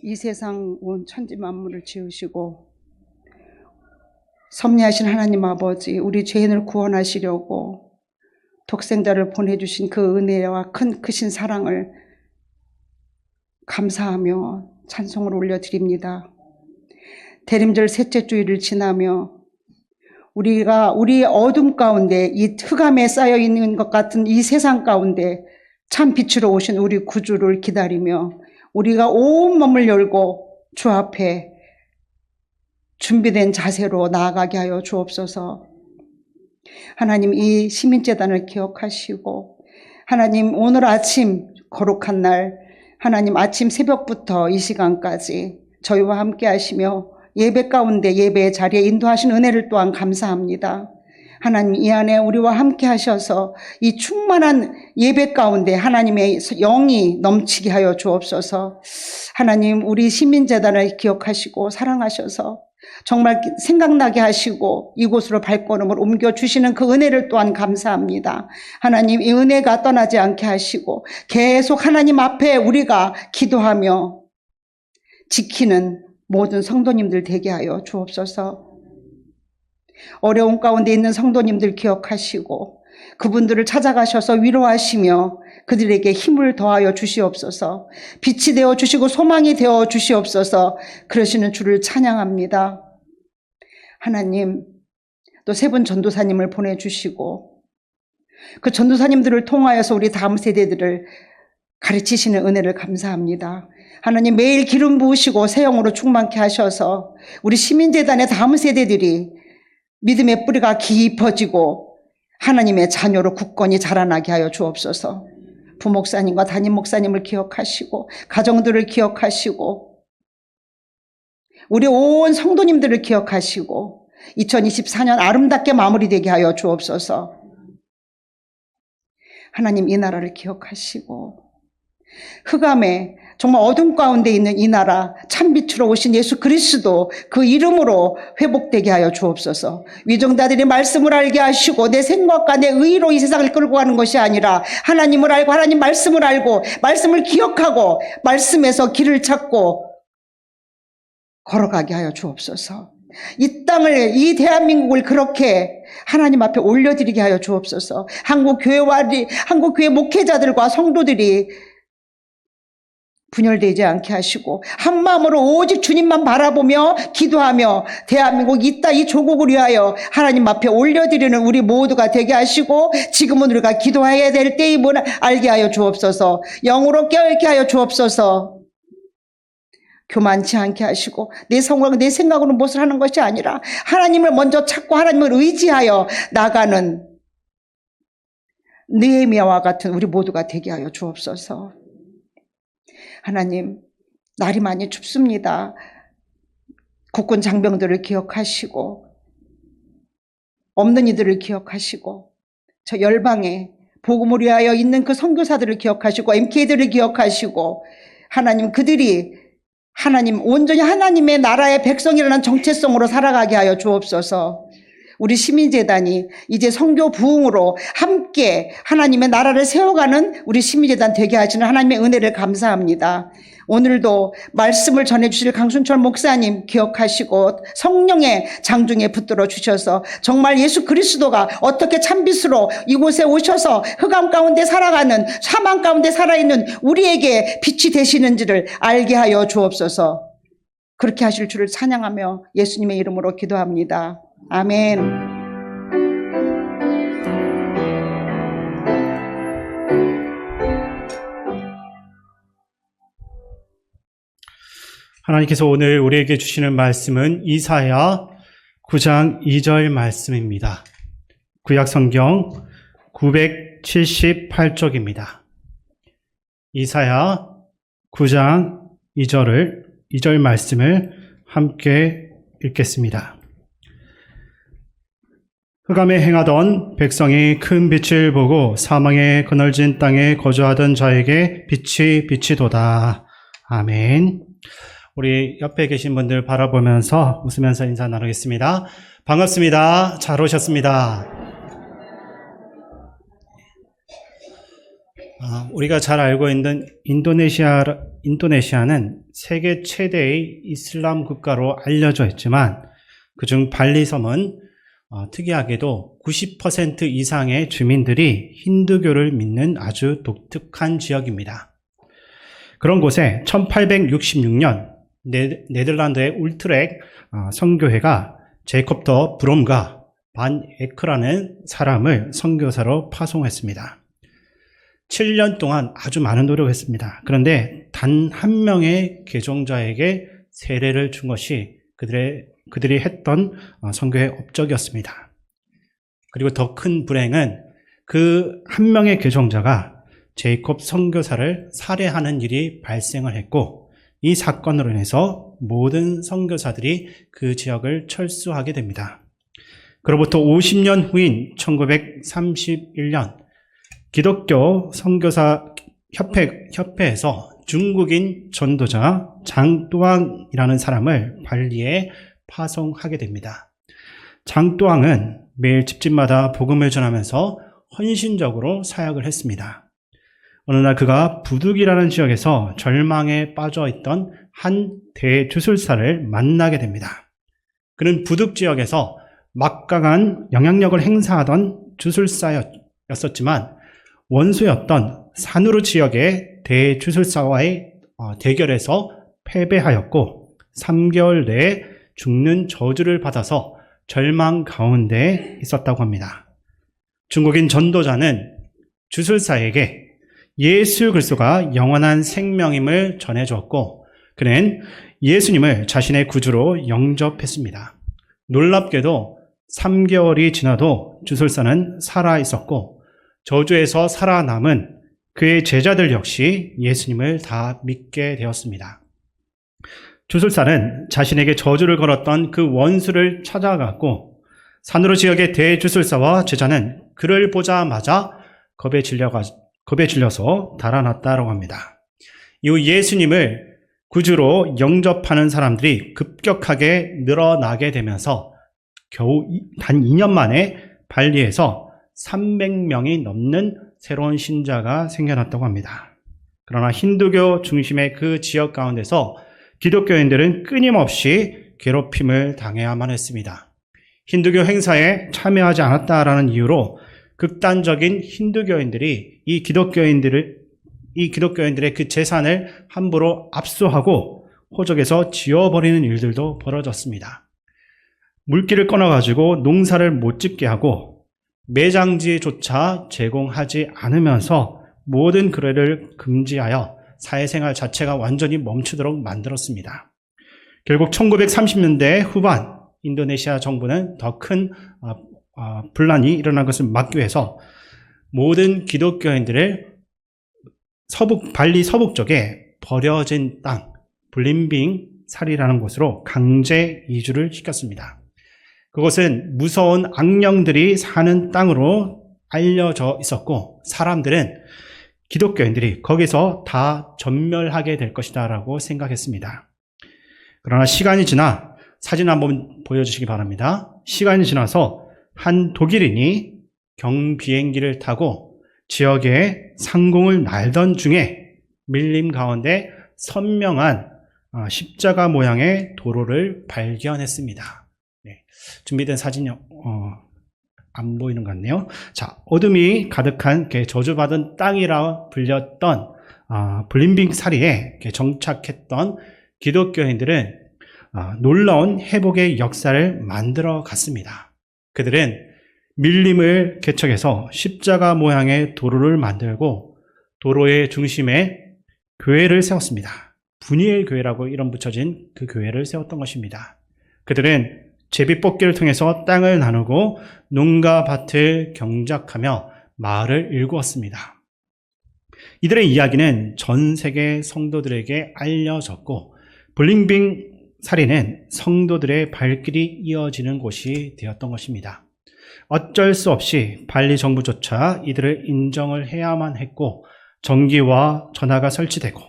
이 세상 온 천지 만물을 지으시고 섭리하신 하나님 아버지, 우리 죄인을 구원하시려고 독생자를 보내주신 그 은혜와 크신 사랑을 감사하며 찬송을 올려드립니다. 대림절 셋째 주일을 지나며 우리가 우리의 어둠 가운데 이 흑암에 쌓여 있는 것 같은 이 세상 가운데 참 빛으로 오신 우리 구주를 기다리며 우리가 온 몸을 열고 주 앞에 준비된 자세로 나아가게 하여 주옵소서. 하나님, 이 시민재단을 기억하시고 하나님, 오늘 아침 거룩한 날 하나님 아침 새벽부터 이 시간까지 저희와 함께 하시며 예배 가운데 예배의 자리에 인도하신 은혜를 또한 감사합니다. 하나님, 이 안에 우리와 함께 하셔서 이 충만한 예배 가운데 하나님의 영이 넘치게 하여 주옵소서. 하나님, 우리 시민재단을 기억하시고 사랑하셔서 정말 생각나게 하시고 이곳으로 발걸음을 옮겨주시는 그 은혜를 또한 감사합니다. 하나님, 이 은혜가 떠나지 않게 하시고 계속 하나님 앞에 우리가 기도하며 지키는 모든 성도님들 되게 하여 주옵소서. 어려운 가운데 있는 성도님들 기억하시고 그분들을 찾아가셔서 위로하시며 그들에게 힘을 더하여 주시옵소서. 빛이 되어 주시고 소망이 되어 주시옵소서. 그러시는 주를 찬양합니다. 하나님, 또 세 분 전도사님을 보내주시고 그 전도사님들을 통하여서 우리 다음 세대들을 가르치시는 은혜를 감사합니다. 하나님, 매일 기름 부으시고 새 영으로 충만케 하셔서 우리 시민재단의 다음 세대들이 믿음의 뿌리가 깊어지고 하나님의 자녀로 굳건히 자라나게 하여 주옵소서. 부목사님과 담임 목사님을 기억하시고 가정들을 기억하시고 우리 온 성도님들을 기억하시고 2024년 아름답게 마무리되게 하여 주옵소서. 하나님, 이 나라를 기억하시고 흑암에 정말 어둠 가운데 있는 이 나라 참빛으로 오신 예수 그리스도 그 이름으로 회복되게 하여 주옵소서. 위정자들이 말씀을 알게 하시고 내 생각과 내 의로 이 세상을 끌고 가는 것이 아니라 하나님을 알고 하나님 말씀을 알고 말씀을 기억하고 말씀에서 길을 찾고 걸어가게 하여 주옵소서. 이 땅을, 이 대한민국을 그렇게 하나님 앞에 올려드리게 하여 주옵소서. 한국교회 목회자들과 성도들이 분열되지 않게 하시고 한 마음으로 오직 주님만 바라보며 기도하며 대한민국 이 조국을 위하여 하나님 앞에 올려드리는 우리 모두가 되게 하시고 지금은 우리가 기도해야 될 때임을 알게 하여 주옵소서. 영으로 깨어있게 하여 주옵소서. 교만치 않게 하시고 내 생각으로 무엇을 하는 것이 아니라 하나님을 먼저 찾고 하나님을 의지하여 나가는 느헤미야와 같은 우리 모두가 되게 하여 주옵소서. 하나님, 날이 많이 춥습니다. 국군 장병들을 기억하시고 없는 이들을 기억하시고 저 열방에 복음을 위하여 있는 그 선교사들을 기억하시고 MK들을 기억하시고 하나님, 그들이 하나님 온전히 하나님의 나라의 백성이라는 정체성으로 살아가게 하여 주옵소서. 우리 시민재단이 이제 선교 부흥으로 함께 하나님의 나라를 세워가는 우리 시민재단 되게 하시는 하나님의 은혜를 감사합니다. 오늘도 말씀을 전해주실 강순철 목사님 기억하시고 성령의 장중에 붙들어 주셔서 정말 예수 그리스도가 어떻게 참빛으로 이곳에 오셔서 흑암 가운데 살아가는 사망 가운데 살아있는 우리에게 빛이 되시는지를 알게 하여 주옵소서. 그렇게 하실 줄을 찬양하며 예수님의 이름으로 기도합니다. 아멘. 하나님께서 오늘 우리에게 주시는 말씀은 이사야 9장 2절 말씀입니다. 구약성경 978쪽입니다. 이사야 9장 2절 말씀을 함께 읽겠습니다. 흑암에 행하던 백성이 큰 빛을 보고 사망의 그늘진 땅에 거주하던 자에게 빛이 비치도다. 아멘. 우리 옆에 계신 분들 바라보면서 웃으면서 인사 나누겠습니다. 반갑습니다. 잘 오셨습니다. 우리가 잘 알고 있는 인도네시아는 세계 최대의 이슬람 국가로 알려져 있지만 그중 발리섬은 특이하게도 90% 이상의 주민들이 힌두교를 믿는 아주 독특한 지역입니다. 그런 곳에 1866년 네덜란드의 울트렉 선교회가 제이콥 더 브롬과 반 에크라는 사람을 선교사로 파송했습니다. 7년 동안 아주 많은 노력을 했습니다. 그런데 단 한 명의 개종자에게 세례를 준 것이 그들이 했던 선교의 업적이었습니다. 그리고 더 큰 불행은 그 한 명의 개종자가 제이콥 선교사를 살해하는 일이 발생을 했고 이 사건으로 인해서 모든 선교사들이 그 지역을 철수하게 됩니다. 그로부터 50년 후인 1931년 기독교 선교사 협회에서 중국인 전도자 장뚜왕이라는 사람을 발리에 파송하게 됩니다. 장뚜왕은 매일 집집마다 복음을 전하면서 헌신적으로 사역을 했습니다. 어느 날 그가 부득이라는 지역에서 절망에 빠져 있던 한 대주술사를 만나게 됩니다. 그는 부득 지역에서 막강한 영향력을 행사하던 주술사였었지만 원수였던 사누르 지역의 대주술사와의 대결에서 패배하였고 3개월 내에 죽는 저주를 받아서 절망 가운데 있었다고 합니다. 중국인 전도자는 주술사에게 예수 그리스도가 영원한 생명임을 전해주었고 그는 예수님을 자신의 구주로 영접했습니다. 놀랍게도 3개월이 지나도 주술사는 살아있었고 저주에서 살아남은 그의 제자들 역시 예수님을 다 믿게 되었습니다. 주술사는 자신에게 저주를 걸었던 그 원수를 찾아갔고 사누르 지역의 대주술사와 제자는 그를 보자마자 겁에 질려서 달아났다고 합니다. 이후 예수님을 구주로 영접하는 사람들이 급격하게 늘어나게 되면서 겨우 단 2년 만에 발리에서 300명이 넘는 새로운 신자가 생겨났다고 합니다. 그러나 힌두교 중심의 그 지역 가운데서 기독교인들은 끊임없이 괴롭힘을 당해야만 했습니다. 힌두교 행사에 참여하지 않았다라는 이유로 극단적인 힌두교인들이 이 기독교인들의 그 재산을 함부로 압수하고 호적에서 지워버리는 일들도 벌어졌습니다. 물기를 끊어가지고 농사를 못 짓게 하고 매장지조차 제공하지 않으면서 모든 거래를 금지하여 사회생활 자체가 완전히 멈추도록 만들었습니다. 결국 1930년대 후반 인도네시아 정부는 더 큰 분란이 일어난 것을 막기 위해서 모든 기독교인들을 발리 서북 쪽에 버려진 땅 블림빙 살이라는 곳으로 강제 이주를 시켰습니다. 그것은 무서운 악령들이 사는 땅으로 알려져 있었고 사람들은 기독교인들이 거기서 다 전멸하게 될 것이다 라고 생각했습니다. 그러나 시간이 지나 사진 한번 보여주시기 바랍니다. 시간이 지나서 한 독일인이 경비행기를 타고 지역에 상공을 날던 중에 밀림 가운데 선명한 십자가 모양의 도로를 발견했습니다. 네, 준비된 사진이 안 보이는 것 같네요. 자, 어둠이 가득한 저주받은 땅이라 불렸던 블림빙 사리에 정착했던 기독교인들은 놀라운 회복의 역사를 만들어 갔습니다. 그들은 밀림을 개척해서 십자가 모양의 도로를 만들고 도로의 중심에 교회를 세웠습니다. 분이엘 교회라고 이름 붙여진 그 교회를 세웠던 것입니다. 그들은 제비뽑기를 통해서 땅을 나누고 농가 밭을 경작하며 마을을 일구었습니다. 이들의 이야기는 전 세계 성도들에게 알려졌고 블링빙 사리는 성도들의 발길이 이어지는 곳이 되었던 것입니다. 어쩔 수 없이 발리 정부조차 이들을 인정을 해야만 했고 전기와 전화가 설치되고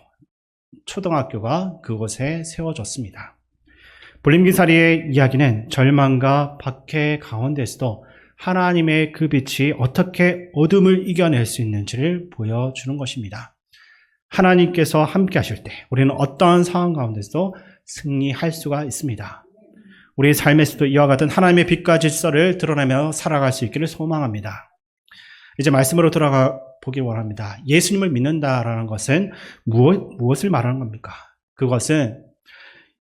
초등학교가 그곳에 세워졌습니다. 블림빙 사리의 이야기는 절망과 박해 가운데서도 하나님의 그 빛이 어떻게 어둠을 이겨낼 수 있는지를 보여주는 것입니다. 하나님께서 함께 하실 때 우리는 어떠한 상황 가운데서도 승리할 수가 있습니다. 우리의 삶에서도 이와 같은 하나님의 빛과 질서를 드러내며 살아갈 수 있기를 소망합니다. 이제 말씀으로 들어가 보기 원합니다. 예수님을 믿는다라는 것은 무엇을 말하는 겁니까? 그것은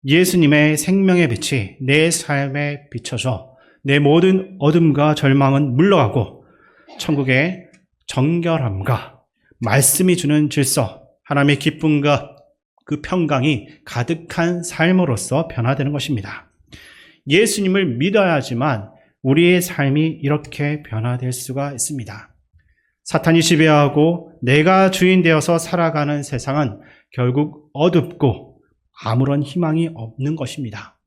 예수님의 생명의 빛이 내 삶에 비춰져 내 모든 어둠과 절망은 물러가고 천국의 정결함과 말씀이 주는 질서, 하나님의 기쁨과 그 평강이 가득한 삶으로서 변화되는 것입니다. 예수님을 믿어야지만 우리의 삶이 이렇게 변화될 수가 있습니다. 사탄이 지배하고 내가 주인 되어서 살아가는 세상은 결국 어둡고 아무런 희망이 없는 것입니다.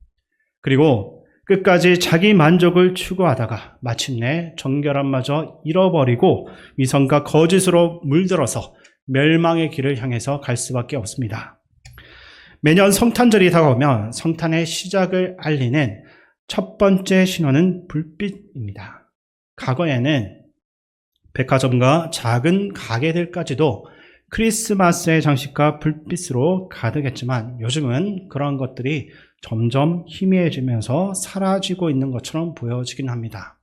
그리고 끝까지 자기 만족을 추구하다가 마침내 정결함마저 잃어버리고 위선과 거짓으로 물들어서 멸망의 길을 향해서 갈 수밖에 없습니다. 매년 성탄절이 다가오면 성탄의 시작을 알리는 첫 번째 신호는 불빛입니다. 과거에는 백화점과 작은 가게들까지도 크리스마스의 장식과 불빛으로 가득했지만 요즘은 그런 것들이 점점 희미해지면서 사라지고 있는 것처럼 보여지긴 합니다.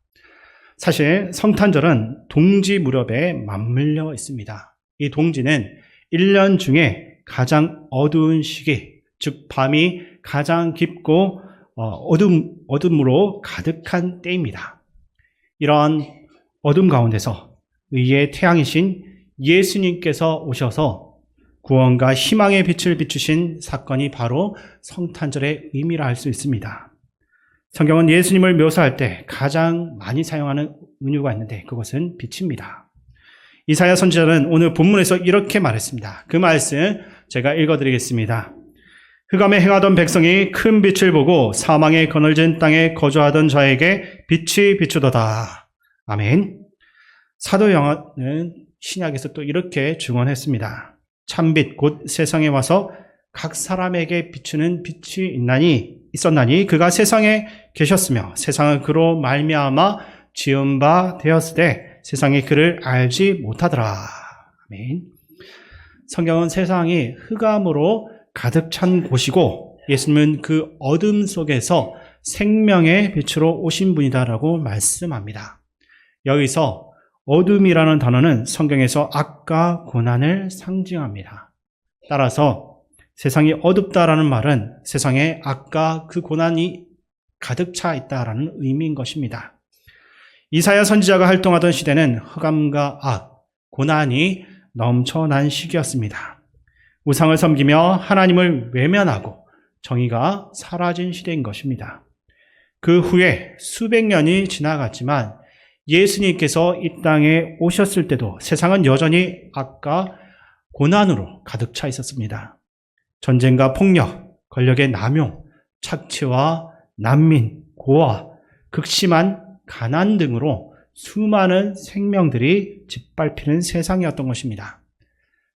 사실 성탄절은 동지 무렵에 맞물려 있습니다. 이 동지는 1년 중에 가장 어두운 시기, 즉 밤이 가장 깊고 어둠으로 가득한 때입니다. 이러한 어둠 가운데서 의의 태양이신 예수님께서 오셔서 구원과 희망의 빛을 비추신 사건이 바로 성탄절의 의미라 할 수 있습니다. 성경은 예수님을 묘사할 때 가장 많이 사용하는 은유가 있는데 그것은 빛입니다. 이사야 선지자는 오늘 본문에서 이렇게 말했습니다. 그 말씀 제가 읽어드리겠습니다. 흑암에 행하던 백성이 큰 빛을 보고 사망의 그늘진 땅에 거주하던 자에게 빛이 비추도다. 아멘. 사도 요한은 신약에서 또 이렇게 증언했습니다. 참빛 곧 세상에 와서 각 사람에게 비추는 빛이 있었나니 그가 세상에 계셨으며 세상은 그로 말미암아 지은 바 되었을 때 세상이 그를 알지 못하더라. 아멘. 성경은 세상이 흑암으로 가득 찬 곳이고 예수님은 그 어둠 속에서 생명의 빛으로 오신 분이다라고 말씀합니다. 여기서 어둠이라는 단어는 성경에서 악과 고난을 상징합니다. 따라서 세상이 어둡다라는 말은 세상에 악과 그 고난이 가득 차 있다라는 의미인 것입니다. 이사야 선지자가 활동하던 시대는 흑암과 악, 고난이 넘쳐난 시기였습니다. 우상을 섬기며 하나님을 외면하고 정의가 사라진 시대인 것입니다. 그 후에 수백 년이 지나갔지만 예수님께서 이 땅에 오셨을 때도 세상은 여전히 악과 고난으로 가득 차 있었습니다. 전쟁과 폭력, 권력의 남용, 착취와 난민, 고아, 극심한 가난 등으로 수많은 생명들이 짓밟히는 세상이었던 것입니다.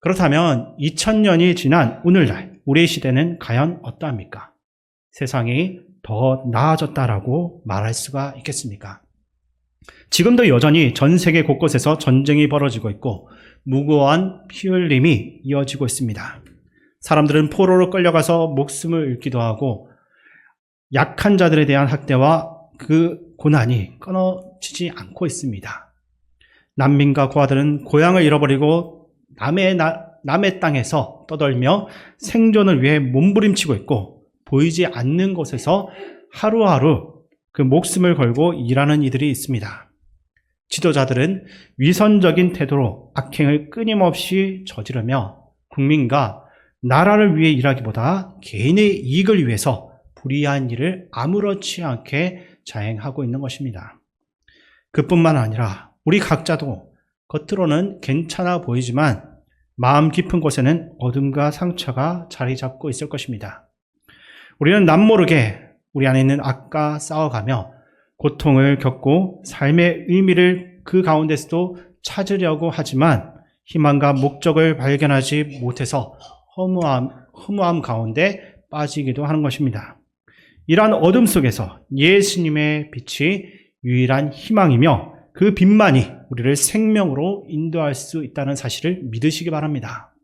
그렇다면 2000년이 지난 오늘날 우리의 시대는 과연 어떠합니까? 세상이 더 나아졌다라고 말할 수가 있겠습니까? 지금도 여전히 전 세계 곳곳에서 전쟁이 벌어지고 있고 무고한 피 흘림이 이어지고 있습니다. 사람들은 포로로 끌려가서 목숨을 잃기도 하고 약한 자들에 대한 학대와 그 고난이 끊어지지 않고 있습니다. 난민과 고아들은 고향을 잃어버리고 남의 땅에서 떠돌며 생존을 위해 몸부림치고 있고 보이지 않는 곳에서 하루하루 그 목숨을 걸고 일하는 이들이 있습니다. 지도자들은 위선적인 태도로 악행을 끊임없이 저지르며 국민과 나라를 위해 일하기보다 개인의 이익을 위해서 불의한 일을 아무렇지 않게 자행하고 있는 것입니다. 그뿐만 아니라 우리 각자도 겉으로는 괜찮아 보이지만 마음 깊은 곳에는 어둠과 상처가 자리 잡고 있을 것입니다. 우리는 남모르게 우리 안에 있는 악과 싸워가며 고통을 겪고 삶의 의미를 그 가운데서도 찾으려고 하지만 희망과 목적을 발견하지 못해서 허무함 가운데 빠지기도 하는 것입니다. 이러한 어둠 속에서 예수님의 빛이 유일한 희망이며 그 빛만이 우리를 생명으로 인도할 수 있다는 사실을 믿으시기 바랍니다.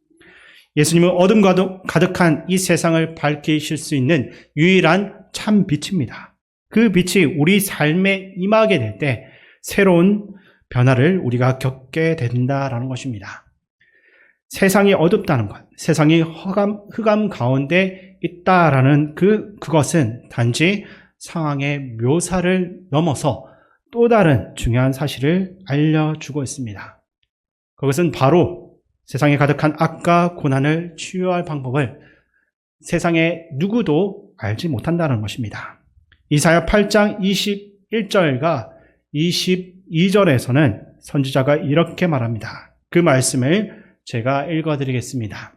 예수님은 어둠 가득한 이 세상을 밝히실 수 있는 유일한 참 빛입니다. 그 빛이 우리 삶에 임하게 될 때 새로운 변화를 우리가 겪게 된다라는 것입니다. 세상이 어둡다는 것, 세상이 흑암 가운데 있다라는 그것은 단지 상황의 묘사를 넘어서 또 다른 중요한 사실을 알려주고 있습니다. 그것은 바로 세상에 가득한 악과 고난을 치유할 방법을 세상에 누구도 알지 못한다는 것입니다. 이사야 8장 21절과 22절에서는 선지자가 이렇게 말합니다. 그 말씀을 제가 읽어드리겠습니다.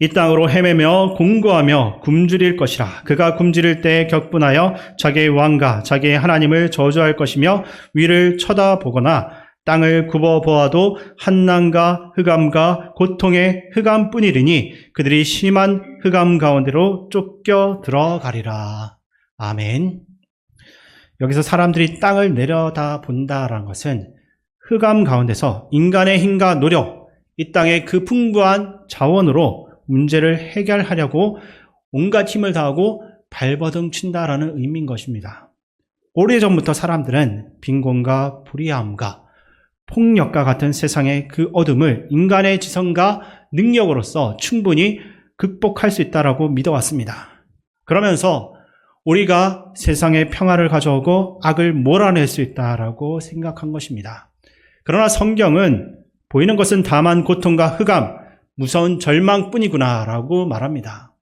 이 땅으로 헤매며 공고하며 굶주릴 것이라. 그가 굶주릴 때 격분하여 자기의 왕과 자기의 하나님을 저주할 것이며 위를 쳐다보거나 땅을 굽어보아도 한난과 흑암과 고통의 흑암뿐이리니 그들이 심한 흑암 가운데로 쫓겨 들어가리라. 아멘. 여기서 사람들이 땅을 내려다 본다라는 것은 흑암 가운데서 인간의 힘과 노력, 이 땅의 그 풍부한 자원으로 문제를 해결하려고 온갖 힘을 다하고 발버둥 친다라는 의미인 것입니다. 오래전부터 사람들은 빈곤과 불의함과 폭력과 같은 세상의 그 어둠을 인간의 지성과 능력으로서 충분히 극복할 수 있다라고 믿어왔습니다. 그러면서 우리가 세상에 평화를 가져오고 악을 몰아낼 수 있다라고 생각한 것입니다. 그러나 성경은 보이는 것은 다만 고통과 흑암, 무서운 절망뿐이구나라고 말합니다.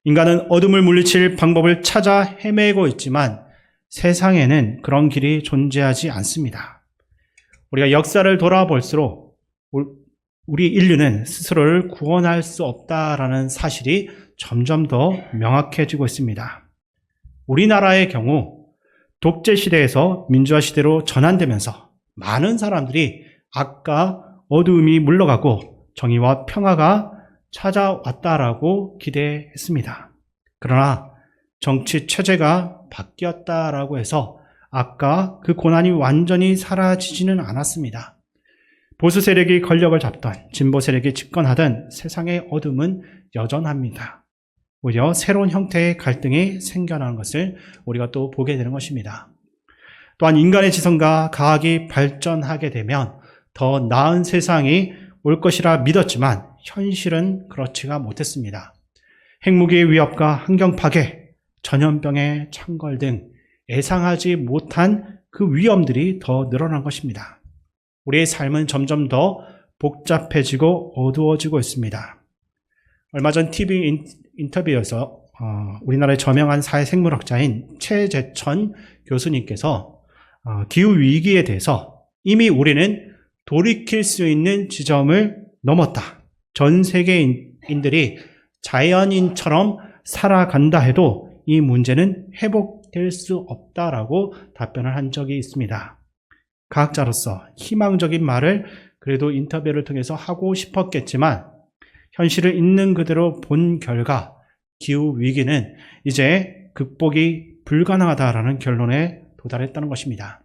인간은 어둠을 물리칠 방법을 찾아 헤매고 있지만 세상에는 그런 길이 존재하지 않습니다. 우리가 역사를 돌아볼수록 우리 인류는 스스로를 구원할 수 없다라는 사실이 점점 더 명확해지고 있습니다. 우리나라의 경우 독재 시대에서 민주화 시대로 전환되면서 많은 사람들이 악과 어두움이 물러가고 정의와 평화가 찾아왔다라고 기대했습니다. 그러나 정치 체제가 바뀌었다라고 해서 악과 그 고난이 완전히 사라지지는 않았습니다. 보수 세력이 권력을 잡던 진보 세력이 집권하던 세상의 어둠은 여전합니다. 오히려 새로운 형태의 갈등이 생겨나는 것을 우리가 또 보게 되는 것입니다. 또한 인간의 지성과 과학이 발전하게 되면 더 나은 세상이 올 것이라 믿었지만 현실은 그렇지가 못했습니다. 핵무기의 위협과 환경 파괴, 전염병의 창궐 등 예상하지 못한 그 위험들이 더 늘어난 것입니다. 우리의 삶은 점점 더 복잡해지고 어두워지고 있습니다. 얼마 전 TV 인터뷰에서 우리나라의 저명한 사회생물학자인 최재천 교수님께서 기후위기에 대해서 이미 우리는 돌이킬 수 있는 지점을 넘었다. 전 세계인들이 자연인처럼 살아간다 해도 이 문제는 회복될 수 없다라고 답변을 한 적이 있습니다. 과학자로서 희망적인 말을 그래도 인터뷰를 통해서 하고 싶었겠지만 현실을 있는 그대로 본 결과 기후위기는 이제 극복이 불가능하다라는 결론에 도달했다는 것입니다.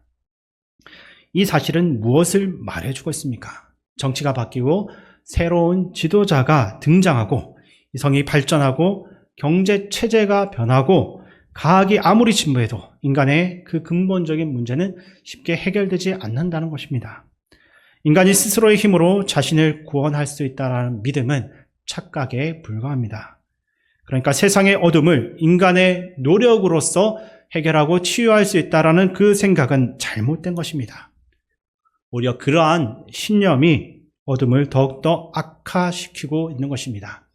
이 사실은 무엇을 말해주고 있습니까? 정치가 바뀌고 새로운 지도자가 등장하고 이성이 발전하고 경제 체제가 변하고 과학이 아무리 진보해도 인간의 그 근본적인 문제는 쉽게 해결되지 않는다는 것입니다. 인간이 스스로의 힘으로 자신을 구원할 수 있다는 믿음은 착각에 불과합니다. 그러니까 세상의 어둠을 인간의 노력으로서 해결하고 치유할 수 있다는 그 생각은 잘못된 것입니다. 오히려 그러한 신념이 어둠을 더욱더 악화시키고 있는 것입니다.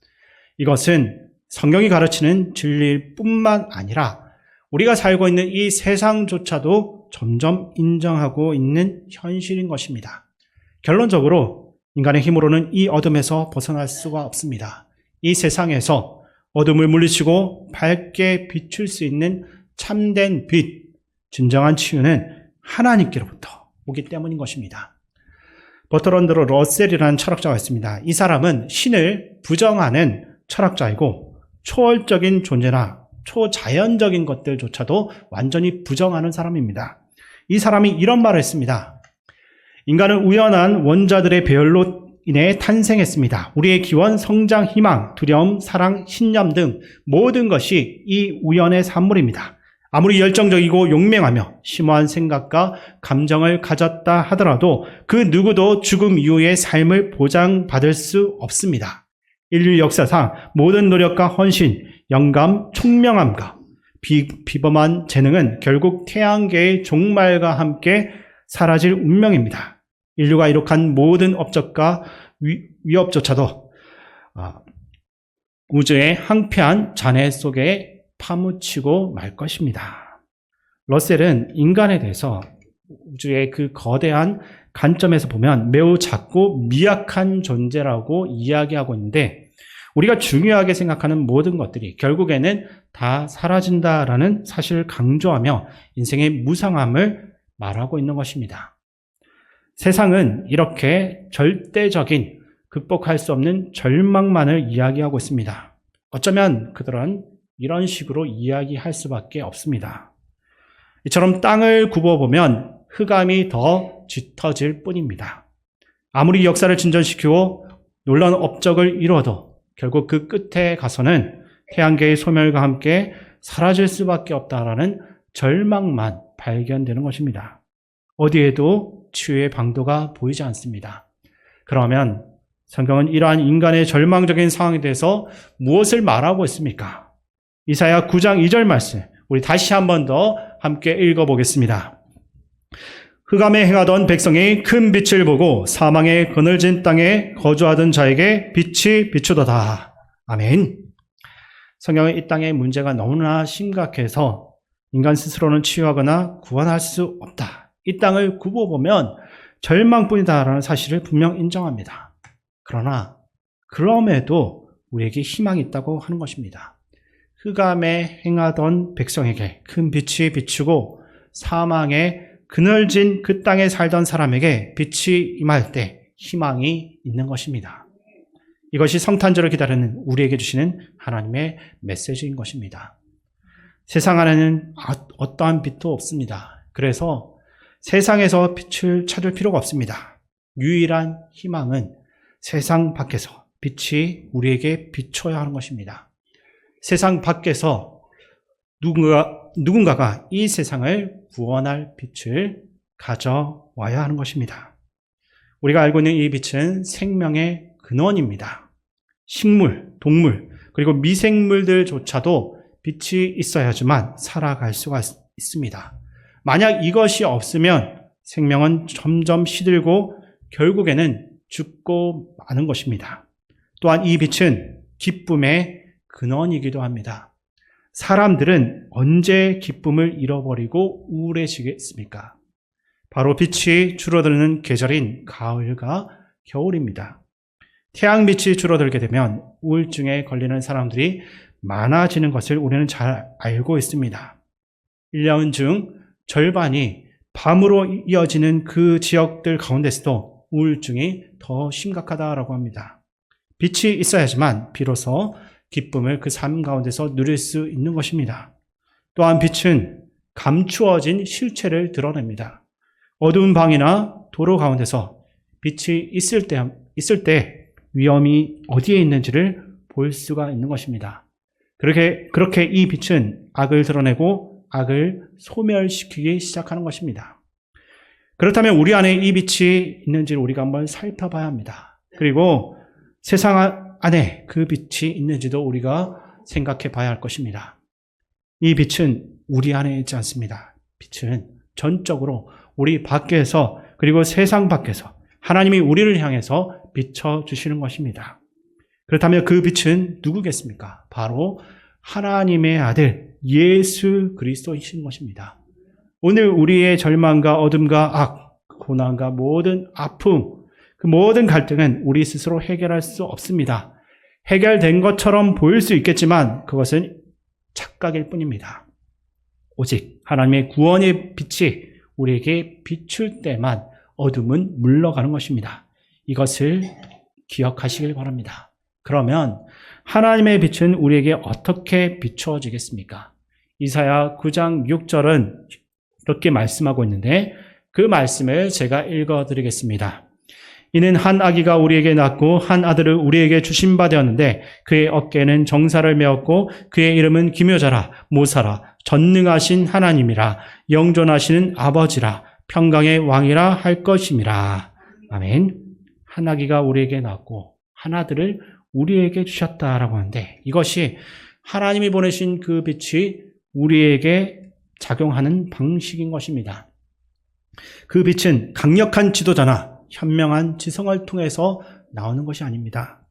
이것은 성경이 가르치는 진리일 뿐만 아니라 우리가 살고 있는 이 세상조차도 점점 인정하고 있는 현실인 것입니다. 결론적으로 인간의 힘으로는 이 어둠에서 벗어날 수가 없습니다. 이 세상에서 어둠을 물리치고 밝게 비출 수 있는 참된 빛, 진정한 치유는 하나님께로부터 오기 때문인 것입니다. 버트런드 러셀이라는 철학자가 있습니다. 이 사람은 신을 부정하는 철학자이고 초월적인 존재나 초자연적인 것들조차도 완전히 부정하는 사람입니다. 이 사람이 이런 말을 했습니다. 인간은 우연한 원자들의 배열로 인해 탄생했습니다. 우리의 기원, 성장, 희망, 두려움, 사랑, 신념 등 모든 것이 이 우연의 산물입니다. 아무리 열정적이고 용맹하며 심오한 생각과 감정을 가졌다 하더라도 그 누구도 죽음 이후의 삶을 보장받을 수 없습니다. 인류 역사상 모든 노력과 헌신, 영감, 총명함과 비범한 재능은 결국 태양계의 종말과 함께 사라질 운명입니다. 인류가 이룩한 모든 업적과 위협조차도 우주의 황폐한 잔해 속에 파묻히고 말 것입니다. 러셀은 인간에 대해서 우주의 그 거대한 관점에서 보면 매우 작고 미약한 존재라고 이야기하고 있는데, 우리가 중요하게 생각하는 모든 것들이 결국에는 다 사라진다라는 사실을 강조하며 인생의 무상함을 말하고 있는 것입니다. 세상은 이렇게 절대적인 극복할 수 없는 절망만을 이야기하고 있습니다. 어쩌면 그들은 이런 식으로 이야기할 수밖에 없습니다. 이처럼 땅을 굽어보면 흑암이 더 짙어질 뿐입니다. 아무리 역사를 진전시키고 놀라운 업적을 이루어도 결국 그 끝에 가서는 태양계의 소멸과 함께 사라질 수밖에 없다라는 절망만 발견되는 것입니다. 어디에도 치유의 방도가 보이지 않습니다. 그러면 성경은 이러한 인간의 절망적인 상황에 대해서 무엇을 말하고 있습니까? 이사야 9장 2절 말씀, 우리 다시 한 번 더 함께 읽어보겠습니다. 흑암에 행하던 백성이 큰 빛을 보고 사망의 그늘진 땅에 거주하던 자에게 빛이 비추도다. 아멘. 성경은 이 땅의 문제가 너무나 심각해서 인간 스스로는 치유하거나 구원할 수 없다. 이 땅을 굽어보면 절망뿐이다라는 사실을 분명 인정합니다. 그러나 그럼에도 우리에게 희망이 있다고 하는 것입니다. 흑암에 행하던 백성에게 큰 빛이 비추고 사망의 그늘진 그 땅에 살던 사람에게 빛이 임할 때 희망이 있는 것입니다. 이것이 성탄절을 기다리는 우리에게 주시는 하나님의 메시지인 것입니다. 세상 안에는 어떠한 빛도 없습니다. 그래서 세상에서 빛을 찾을 필요가 없습니다. 유일한 희망은 세상 밖에서 빛이 우리에게 비춰야 하는 것입니다. 세상 밖에서 누군가가 이 세상을 구원할 빛을 가져와야 하는 것입니다. 우리가 알고 있는 이 빛은 생명의 근원입니다. 식물, 동물, 그리고 미생물들조차도 빛이 있어야지만 살아갈 수가 있습니다. 만약 이것이 없으면 생명은 점점 시들고 결국에는 죽고 마는 것입니다. 또한 이 빛은 기쁨의 근원이기도 합니다. 사람들은 언제 기쁨을 잃어버리고 우울해지겠습니까? 바로 빛이 줄어드는 계절인 가을과 겨울입니다. 태양빛이 줄어들게 되면 우울증에 걸리는 사람들이 많아지는 것을 우리는 잘 알고 있습니다. 1년 중 절반이 밤으로 이어지는 그 지역들 가운데서도 우울증이 더 심각하다라고 합니다. 빛이 있어야지만 비로소 기쁨을 그 삶 가운데서 누릴 수 있는 것입니다. 또한 빛은 감추어진 실체를 드러냅니다. 어두운 방이나 도로 가운데서 빛이 있을 때 위험이 어디에 있는지를 볼 수가 있는 것입니다. 그렇게 이 빛은 악을 드러내고 악을 소멸시키기 시작하는 것입니다. 그렇다면 우리 안에 이 빛이 있는지를 우리가 한번 살펴봐야 합니다. 그리고 세상 안에 그 빛이 있는지도 우리가 생각해 봐야 할 것입니다. 이 빛은 우리 안에 있지 않습니다. 빛은 전적으로 우리 밖에서 그리고 세상 밖에서 하나님이 우리를 향해서 비춰주시는 것입니다. 그렇다면 그 빛은 누구겠습니까? 바로 하나님의 아들 예수 그리스도이신 것입니다. 오늘 우리의 절망과 어둠과 악, 고난과 모든 아픔, 그 모든 갈등은 우리 스스로 해결할 수 없습니다. 해결된 것처럼 보일 수 있겠지만 그것은 착각일 뿐입니다. 오직 하나님의 구원의 빛이 우리에게 비출 때만 어둠은 물러가는 것입니다. 이것을 기억하시길 바랍니다. 그러면 하나님의 빛은 우리에게 어떻게 비추어지겠습니까? 이사야 9장 6절은 이렇게 말씀하고 있는데 그 말씀을 제가 읽어드리겠습니다. 이는 한 아기가 우리에게 낳고 한 아들을 우리에게 주신 바 되었는데 그의 어깨에는 정사를 메었고 그의 이름은 기묘자라 모사라 전능하신 하나님이라 영존하시는 아버지라 평강의 왕이라 할 것임이라. 아멘. 한 아기가 우리에게 낳고 한 아들을 우리에게 주셨다라고 하는데 이것이 하나님이 보내신 그 빛이 우리에게 작용하는 방식인 것입니다. 그 빛은 강력한 지도자나 현명한 지성을 통해서 나오는 것이 아닙니다.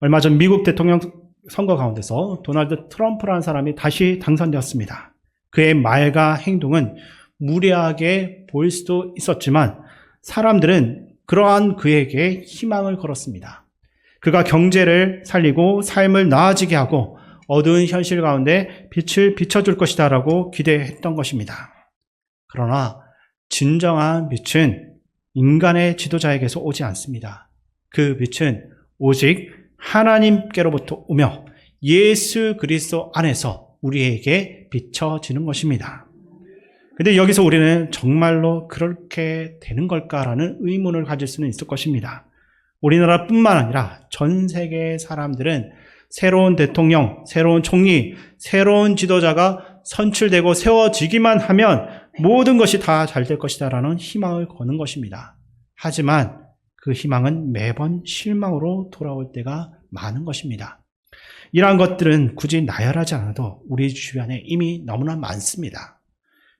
얼마 전 미국 대통령 선거 가운데서 도널드 트럼프라는 사람이 다시 당선되었습니다. 그의 말과 행동은 무례하게 보일 수도 있었지만 사람들은 그러한 그에게 희망을 걸었습니다. 그가 경제를 살리고 삶을 나아지게 하고 어두운 현실 가운데 빛을 비춰줄 것이다 라고 기대했던 것입니다. 그러나 진정한 빛은 인간의 지도자에게서 오지 않습니다. 그 빛은 오직 하나님께로부터 오며 예수 그리스도 안에서 우리에게 비춰지는 것입니다. 근데 여기서 우리는 정말로 그렇게 되는 걸까라는 의문을 가질 수는 있을 것입니다. 우리나라뿐만 아니라 전 세계의 사람들은 새로운 대통령, 새로운 총리, 새로운 지도자가 선출되고 세워지기만 하면 모든 것이 다 잘 될 것이다라는 희망을 거는 것입니다. 하지만 그 희망은 매번 실망으로 돌아올 때가 많은 것입니다. 이러한 것들은 굳이 나열하지 않아도 우리 주변에 이미 너무나 많습니다.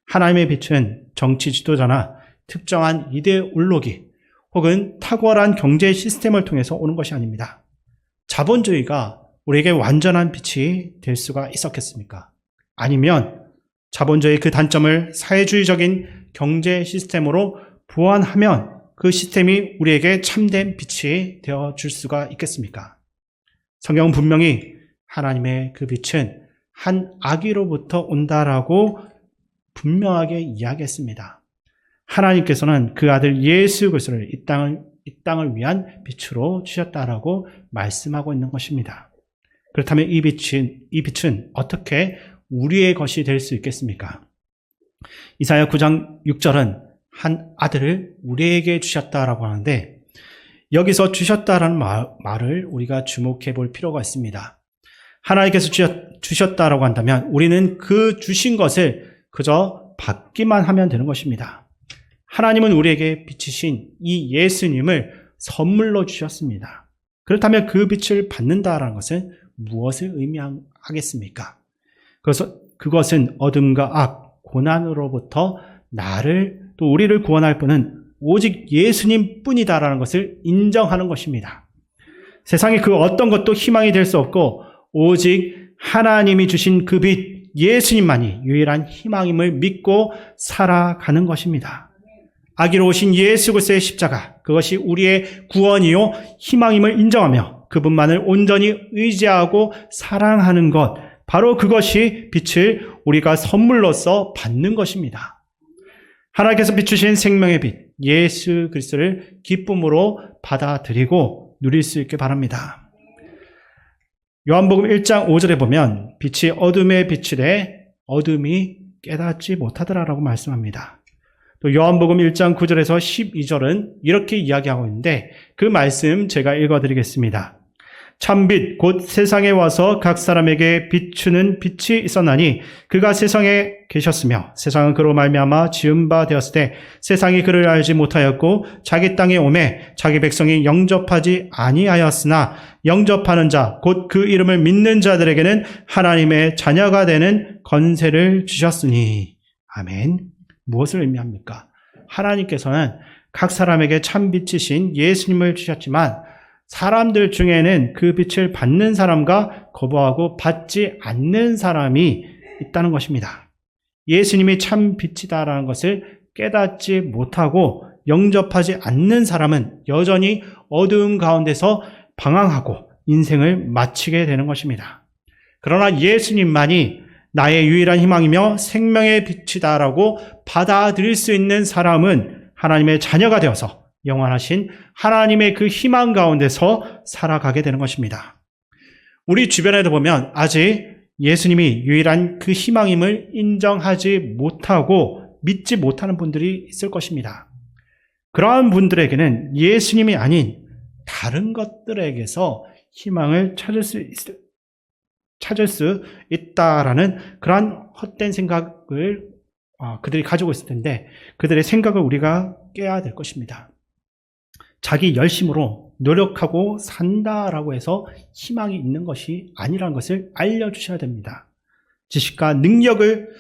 하나님의 빛은 정치 지도자나 특정한 이데올로기 혹은 탁월한 경제 시스템을 통해서 오는 것이 아닙니다. 자본주의가 우리에게 완전한 빛이 될 수가 있었겠습니까? 아니면 자본주의의 그 단점을 사회주의적인 경제 시스템으로 보완하면 그 시스템이 우리에게 참된 빛이 되어줄 수가 있겠습니까? 성경은 분명히 하나님의 그 빛은 한 아기로부터 온다라고 분명하게 이야기했습니다. 하나님께서는 그 아들 예수 그리스도를 이 땅을 위한 빛으로 주셨다라고 말씀하고 있는 것입니다. 그렇다면 이 빛은 어떻게 우리의 것이 될 수 있겠습니까? 이사야 9장 6절은 한 아들을 우리에게 주셨다라고 하는데 여기서 주셨다라는 말을 우리가 주목해 볼 필요가 있습니다. 하나님께서 주셨다라고 한다면 우리는 그 주신 것을 그저 받기만 하면 되는 것입니다. 하나님은 우리에게 비치신 이 예수님을 선물로 주셨습니다. 그렇다면 그 빛을 받는다라는 것은 무엇을 의미하겠습니까? 그것은 어둠과 악, 고난으로부터 나를 또 우리를 구원할 분은 오직 예수님 뿐이다라는 것을 인정하는 것입니다. 세상에 그 어떤 것도 희망이 될 수 없고 오직 하나님이 주신 그 빛, 예수님만이 유일한 희망임을 믿고 살아가는 것입니다. 아기로 오신 예수 그리스도의 십자가, 그것이 우리의 구원이요 희망임을 인정하며 그분만을 온전히 의지하고 사랑하는 것, 바로 그것이 빛을 우리가 선물로서 받는 것입니다. 하나님께서 비추신 생명의 빛, 예수 그리스도를 기쁨으로 받아들이고 누릴 수 있게 바랍니다. 요한복음 1장 5절에 보면 빛이 어둠에 비치되 어둠이 깨닫지 못하더라라고 말씀합니다. 또 요한복음 1장 9절에서 12절은 이렇게 이야기하고 있는데 그 말씀 제가 읽어드리겠습니다. 참빛 곧 세상에 와서 각 사람에게 비추는 빛이 있었나니 그가 세상에 계셨으며 세상은 그로 말미암아 지은 바 되었을 때 세상이 그를 알지 못하였고 자기 땅에 오매 자기 백성이 영접하지 아니하였으나 영접하는 자 곧 그 이름을 믿는 자들에게는 하나님의 자녀가 되는 권세를 주셨으니. 아멘. 무엇을 의미합니까? 하나님께서는 각 사람에게 참빛이신 예수님을 주셨지만 사람들 중에는 그 빛을 받는 사람과 거부하고 받지 않는 사람이 있다는 것입니다. 예수님이 참 빛이다라는 것을 깨닫지 못하고 영접하지 않는 사람은 여전히 어두움 가운데서 방황하고 인생을 마치게 되는 것입니다. 그러나 예수님만이 나의 유일한 희망이며 생명의 빛이다라고 받아들일 수 있는 사람은 하나님의 자녀가 되어서 영원하신 하나님의 그 희망 가운데서 살아가게 되는 것입니다. 우리 주변에도 보면 아직 예수님이 유일한 그 희망임을 인정하지 못하고 믿지 못하는 분들이 있을 것입니다. 그러한 분들에게는 예수님이 아닌 다른 것들에게서 희망을 찾을 수 있다라는 그러한 헛된 생각을 그들이 가지고 있을 텐데, 그들의 생각을 우리가 깨야 될 것입니다. 자기 열심으로 노력하고 산다라고 해서 희망이 있는 것이 아니라는 것을 알려주셔야 됩니다. 지식과 능력을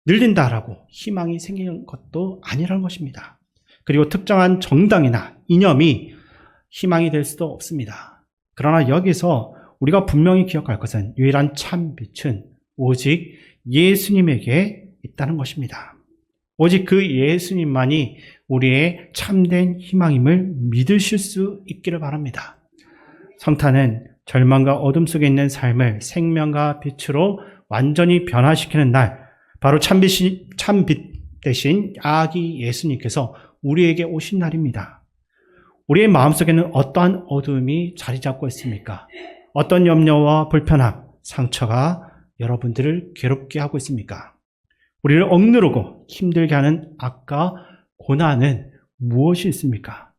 늘린다라고 희망이 생기는 것도 아니라는 것입니다. 그리고 특정한 정당이나 이념이 희망이 될 수도 없습니다. 그러나 여기서 우리가 분명히 기억할 것은 유일한 참 빛은 오직 예수님에게 있다는 것입니다. 오직 그 예수님만이 우리의 참된 희망임을 믿으실 수 있기를 바랍니다. 성탄은 절망과 어둠 속에 있는 삶을 생명과 빛으로 완전히 변화시키는 날, 바로 참빛 대신 아기 예수님께서 우리에게 오신 날입니다. 우리의 마음속에는 어떠한 어둠이 자리 잡고 있습니까? 어떤 염려와 불편함, 상처가 여러분들을 괴롭게 하고 있습니까? 우리를 억누르고 힘들게 하는 악과 고난은 무엇이 있습니까?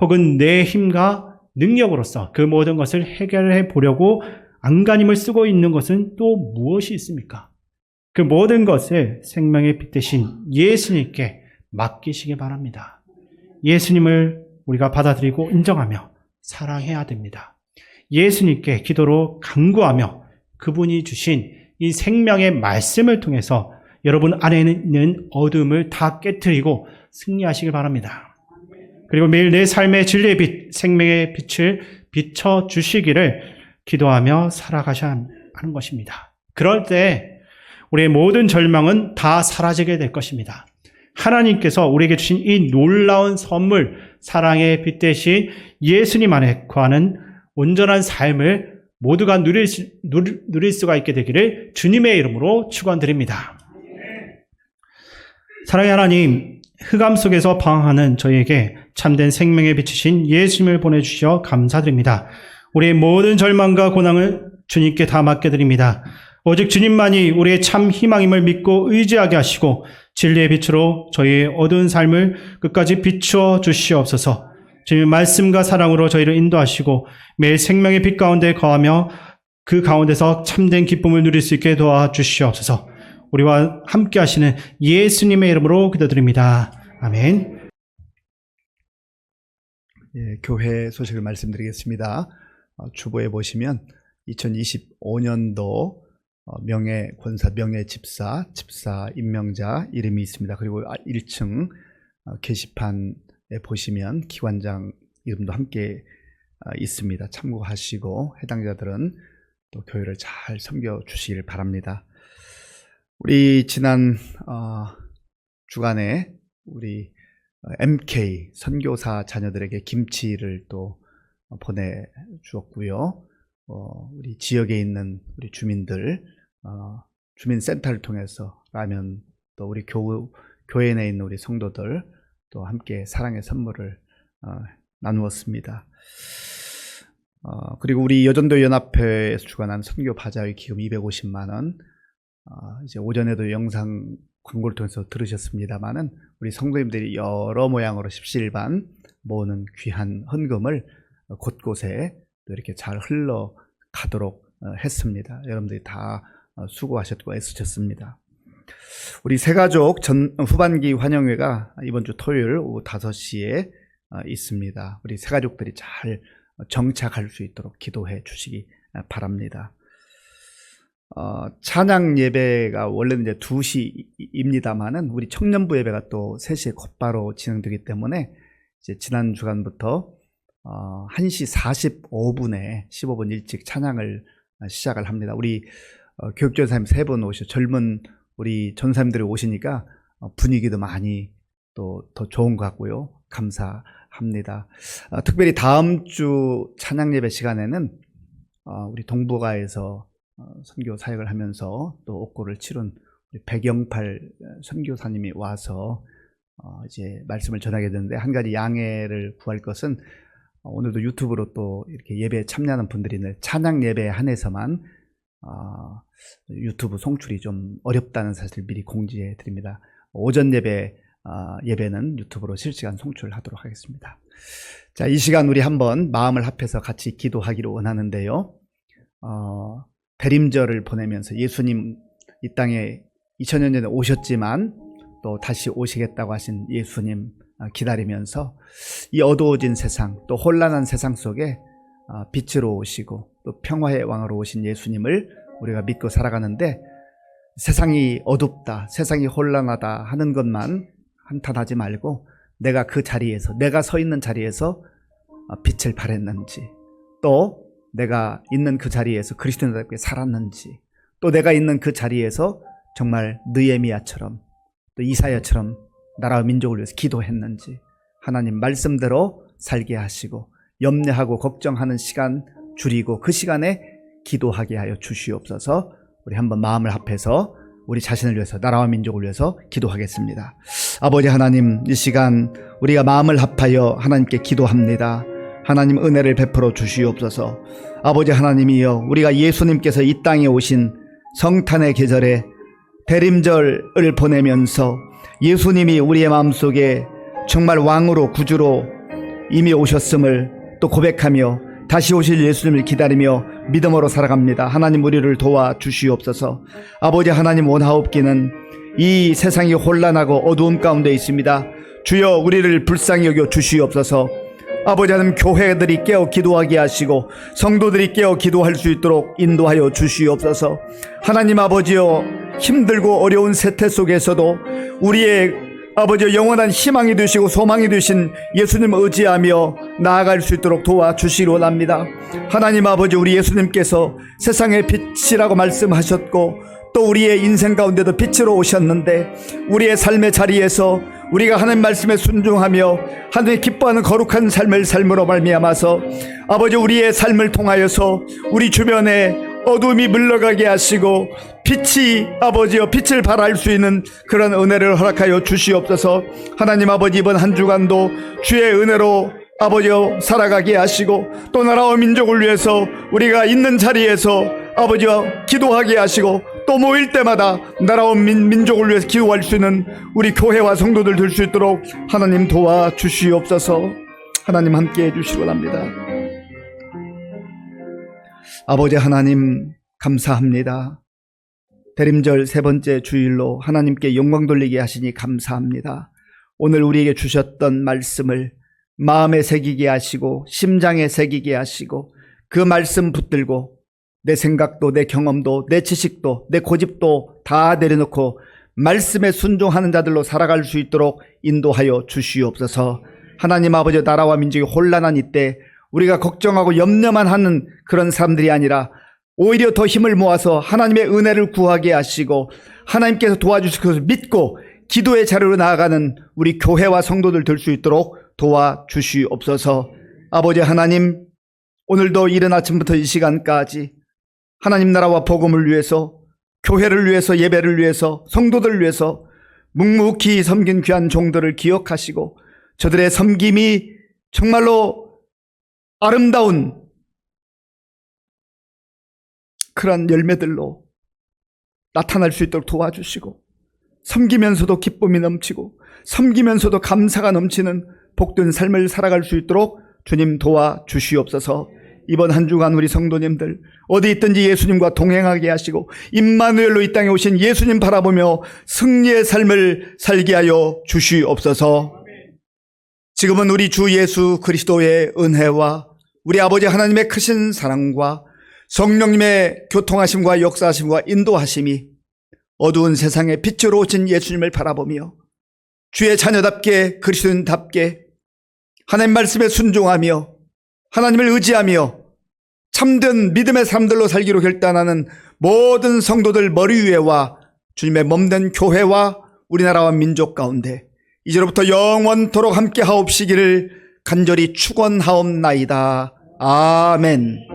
혹은 내 힘과 능력으로서 그 모든 것을 해결해 보려고 안간힘을 쓰고 있는 것은 또 무엇이 있습니까? 그 모든 것을 생명의 빛 대신 예수님께 맡기시기 바랍니다. 예수님을 우리가 받아들이고 인정하며 사랑해야 됩니다. 예수님께 기도로 간구하며 그분이 주신 이 생명의 말씀을 통해서 여러분 안에 있는 어둠을 다 깨트리고 승리하시길 바랍니다. 그리고 매일 내 삶의 진리의 빛, 생명의 빛을 비춰주시기를 기도하며 살아가셔야 하는 것입니다. 그럴 때 우리의 모든 절망은 다 사라지게 될 것입니다. 하나님께서 우리에게 주신 이 놀라운 선물, 사랑의 빛 대신 예수님 안에 거하는 온전한 삶을 모두가 누릴 수가 있게 되기를 주님의 이름으로 축원드립니다. 사랑의 하나님, 흑암 속에서 방황하는 저희에게 참된 생명의 빛이신 예수님을 보내주셔 감사드립니다. 우리의 모든 절망과 고난을 주님께 다 맡겨드립니다. 오직 주님만이 우리의 참 희망임을 믿고 의지하게 하시고 진리의 빛으로 저희의 어두운 삶을 끝까지 비추어 주시옵소서. 주님의 말씀과 사랑으로 저희를 인도하시고 매일 생명의 빛 가운데 거하며 그 가운데서 참된 기쁨을 누릴 수 있게 도와주시옵소서. 우리와 함께 하시는 예수님의 이름으로 기도드립니다. 아멘. 예, 교회 소식을 말씀드리겠습니다. 주보에 보시면 2025년도 명예권사, 명예집사, 집사 임명자 이름이 있습니다. 그리고 1층 게시판에 보시면 기관장 이름도 함께 있습니다. 참고하시고 해당자들은 또 교회를 잘 섬겨주시길 바랍니다. 우리 지난 주간에 우리 MK 선교사 자녀들에게 김치를 또 보내주었고요. 우리 지역에 있는 우리 주민들 주민센터를 통해서 라면, 또 우리 교회 내에 있는 우리 성도들 또 함께 사랑의 선물을 나누었습니다. 그리고 우리 여전도 연합회에서 주관한 선교 바자회 기금 250만 원, 이제 오전에도 영상 광고를 통해서 들으셨습니다만은 우리 성도님들이 여러 모양으로 십시일반 모으는 귀한 헌금을 곳곳에 또 이렇게 잘 흘러가도록 했습니다. 여러분들이 다 수고하셨고 애쓰셨습니다. 우리 새가족 후반기 환영회가 이번 주 토요일 오후 5시에 있습니다. 우리 새가족들이 잘 정착할 수 있도록 기도해 주시기 바랍니다. 찬양 예배가 원래는 이제 2시입니다만은 우리 청년부 예배가 또 3시에 곧바로 진행되기 때문에 이제 지난 주간부터 1시 45분에 15분 일찍 찬양을 시작을 합니다. 우리 교육전사님 3분 오셔 젊은 우리 전사님들이 오시니까 분위기도 많이 또 더 좋은 것 같고요. 감사합니다. 특별히 다음 주 찬양 예배 시간에는 우리 동북아에서 선교 사역을 하면서 또 옥고를 치른 우리 백영팔 선교사님이 와서 이제 말씀을 전하게 되는데, 한 가지 양해를 구할 것은 오늘도 유튜브로 또 이렇게 예배에 참여하는 분들이 있는데, 찬양 예배에 한해서만 유튜브 송출이 좀 어렵다는 사실을 미리 공지해 드립니다. 오전 예배는 유튜브로 실시간 송출하도록 하겠습니다. 자, 이 시간 우리 한번 마음을 합해서 같이 기도하기를 원하는데요. 대림절을 보내면서 예수님 이 땅에 2000년 전에 오셨지만 또 다시 오시겠다고 하신 예수님 기다리면서 이 어두워진 세상, 또 혼란한 세상 속에 빛으로 오시고 또 평화의 왕으로 오신 예수님을 우리가 믿고 살아가는데, 세상이 어둡다, 세상이 혼란하다 하는 것만 한탄하지 말고, 내가 그 자리에서, 내가 서 있는 자리에서 빛을 발했는지, 또 내가 있는 그 자리에서 그리스도인답게 살았는지, 또 내가 있는 그 자리에서 정말 느헤미야처럼 또 이사야처럼 나라와 민족을 위해서 기도했는지, 하나님 말씀대로 살게 하시고 염려하고 걱정하는 시간 줄이고 그 시간에 기도하게 하여 주시옵소서. 우리 한번 마음을 합해서 우리 자신을 위해서, 나라와 민족을 위해서 기도하겠습니다. 아버지 하나님, 이 시간 우리가 마음을 합하여 하나님께 기도합니다. 하나님 은혜를 베풀어 주시옵소서. 아버지 하나님이여, 우리가 예수님께서 이 땅에 오신 성탄의 계절에 대림절을 보내면서 예수님이 우리의 마음속에 정말 왕으로 구주로 이미 오셨음을 또 고백하며 다시 오실 예수님을 기다리며 믿음으로 살아갑니다. 하나님 우리를 도와주시옵소서. 아버지 하나님, 원하옵기는 이 세상이 혼란하고 어두움 가운데 있습니다. 주여 우리를 불쌍히 여겨 주시옵소서. 아버지 하나님, 교회들이 깨어 기도하게 하시고 성도들이 깨어 기도할 수 있도록 인도하여 주시옵소서. 하나님 아버지여, 힘들고 어려운 세태 속에서도 우리의 아버지 영원한 희망이 되시고 소망이 되신 예수님 의지하며 나아갈 수 있도록 도와주시기 원합니다. 하나님 아버지, 우리 예수님께서 세상의 빛이라고 말씀하셨고 또 우리의 인생 가운데도 빛으로 오셨는데, 우리의 삶의 자리에서 우리가 하나님 말씀에 순종하며 하나님 기뻐하는 거룩한 삶을 삶으로 말미암아서 아버지, 우리의 삶을 통하여서 우리 주변에 어둠이 물러가게 하시고 빛이 아버지여 빛을 발할 수 있는 그런 은혜를 허락하여 주시옵소서. 하나님 아버지, 이번 한 주간도 주의 은혜로 아버지여 살아가게 하시고 또 나라와 민족을 위해서 우리가 있는 자리에서 아버지여 기도하게 하시고 또 모일 때마다 나라와 민족을 위해서 기도할 수 있는 우리 교회와 성도들 될 수 있도록 하나님 도와주시옵소서. 하나님 함께해 주시기 원합니다. 아버지 하나님, 감사합니다. 대림절 세 번째 주일로 하나님께 영광 돌리게 하시니 감사합니다. 오늘 우리에게 주셨던 말씀을 마음에 새기게 하시고 심장에 새기게 하시고 그 말씀 붙들고 내 생각도 내 경험도 내 지식도 내 고집도 다 내려놓고 말씀에 순종하는 자들로 살아갈 수 있도록 인도하여 주시옵소서. 하나님 아버지, 나라와 민족이 혼란한 이때 우리가 걱정하고 염려만 하는 그런 사람들이 아니라 오히려 더 힘을 모아서 하나님의 은혜를 구하게 하시고 하나님께서 도와주실 것을 믿고 기도의 자리로 나아가는 우리 교회와 성도들 될 수 있도록 도와주시옵소서. 아버지 하나님, 오늘도 이른 아침부터 이 시간까지 하나님 나라와 복음을 위해서, 교회를 위해서, 예배를 위해서, 성도들을 위해서 묵묵히 섬긴 귀한 종들을 기억하시고 저들의 섬김이 정말로 아름다운 그런 열매들로 나타날 수 있도록 도와주시고, 섬기면서도 기쁨이 넘치고 섬기면서도 감사가 넘치는 복된 삶을 살아갈 수 있도록 주님 도와주시옵소서. 이번 한 주간 우리 성도님들 어디 있든지 예수님과 동행하게 하시고 임마누엘로 이 땅에 오신 예수님 바라보며 승리의 삶을 살게 하여 주시옵소서. 지금은 우리 주 예수 그리스도의 은혜와 우리 아버지 하나님의 크신 사랑과 성령님의 교통하심과 역사하심과 인도하심이 어두운 세상에 빛으로 오신 예수님을 바라보며 주의 자녀답게 그리스도인답게 하나님 말씀에 순종하며 하나님을 의지하며 참된 믿음의 삶들로 살기로 결단하는 모든 성도들 머리 위에와 주님의 몸된 교회와 우리나라와 민족 가운데 이제로부터 영원토록 함께 하옵시기를 간절히 축원하옵나이다. 아멘.